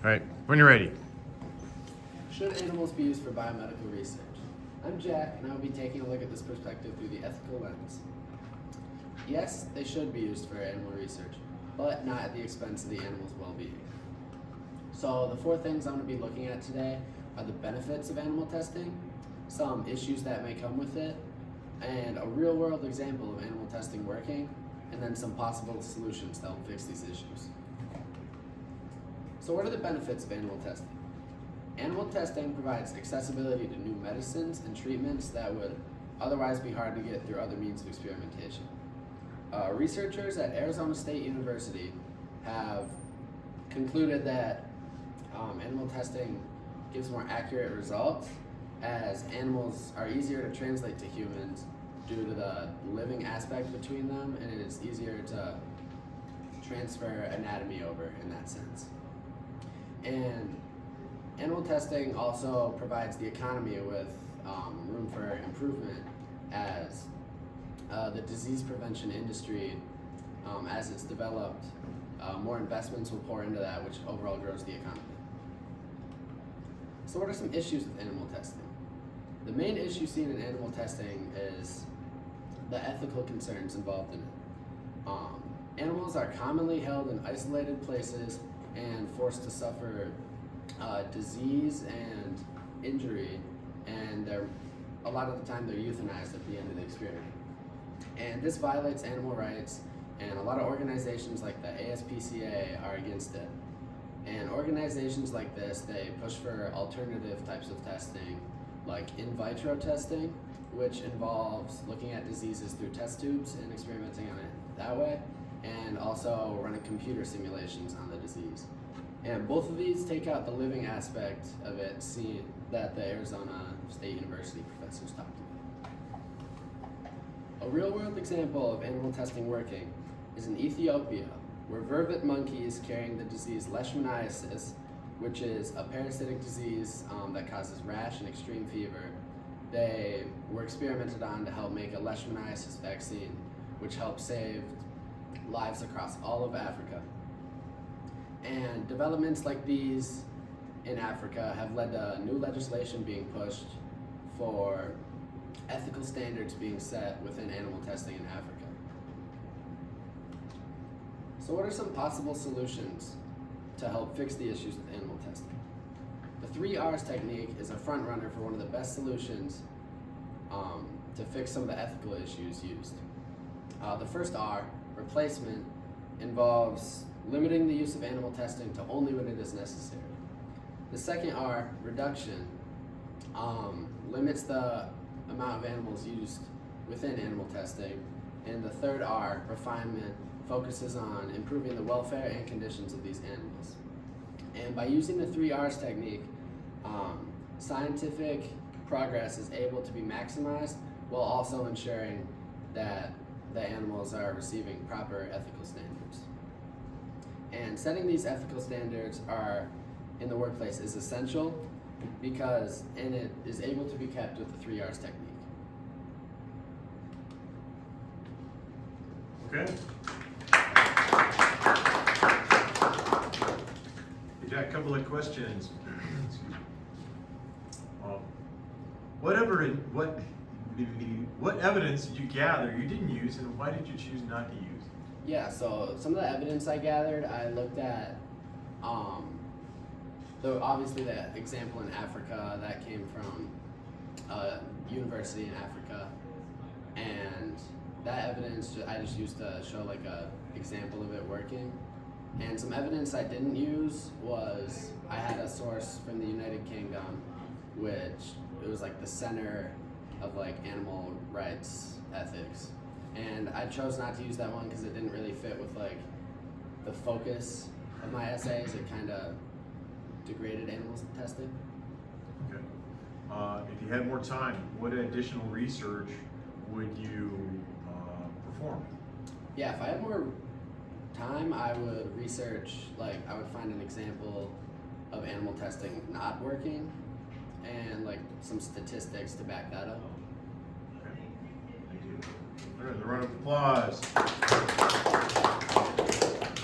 All right, when you're ready. Should animals be used for biomedical research? I'm Jack, and I will be taking a look at this perspective through the ethical lens. Yes, they should be used for animal research, but not at the expense of the animal's well-being. So the 4 things I'm going to be looking at today are the benefits of animal testing, some issues that may come with it, and a real-world example of animal testing working, and then some possible solutions that will fix these issues. So what are the benefits of animal testing? Animal testing provides accessibility to new medicines and treatments that would otherwise be hard to get through other means of experimentation. Researchers at Arizona State University have concluded that animal testing gives more accurate results, as animals are easier to translate to humans due to the living aspect between them, and it is easier to transfer anatomy over in that sense. And animal testing also provides the economy with room for improvement, as the disease prevention industry, as it's developed, more investments will pour into that, which overall grows the economy. So what are some issues with animal testing? The main issue seen in animal testing is the ethical concerns involved in it. Animals are commonly held in isolated places and forced to suffer disease and injury, and a lot of the time they're euthanized at the end of the experiment. And this violates animal rights, and a lot of organizations like the ASPCA are against it. And organizations like this, they push for alternative types of testing, like in vitro testing, which involves looking at diseases through test tubes and experimenting on it that way, and also running computer simulations on the disease. And both of these take out the living aspect of it, seen that the Arizona State University professors talked about. A real-world example of animal testing working is in Ethiopia, where vervet monkeys carrying the disease leishmaniasis, which is a parasitic disease that causes rash and extreme fever, they were experimented on to help make a leishmaniasis vaccine, which helped save lives across all of Africa. And developments like these in Africa have led to new legislation being pushed for ethical standards being set within animal testing in Africa. So what are some possible solutions to help fix the issues with animal testing? The 3 R's technique is a front runner for one of the best solutions to fix some of the ethical issues used. The first R, replacement, involves limiting the use of animal testing to only when it is necessary. The second R, reduction, limits the amount of animals used within animal testing. And the third R, refinement, focuses on improving the welfare and conditions of these animals. And by using the 3 R's technique, scientific progress is able to be maximized while also ensuring that the animals are receiving proper ethical standards. And setting these ethical standards in the workplace is essential, because it is able to be kept with the 3 R's technique. Okay. Hey Jack, a couple of questions. Excuse me. What evidence did you gather you didn't use, and why did you choose not to use? Yeah, so some of the evidence I gathered, I looked at, obviously the example in Africa, that came from a university in Africa, and that evidence I just used to show like a example of it working. And some evidence I didn't use was, I had a source from the United Kingdom, which it was like the center of like animal rights ethics. And I chose not to use that one because it didn't really fit with like the focus of my essays. It kind of degraded animal testing. Okay. If you had more time, what additional research would you perform? Yeah, if I had more time, I would research, like I would find an example of animal testing not working and like some statistics to back that up. Okay. Thank you. All right, a round of applause.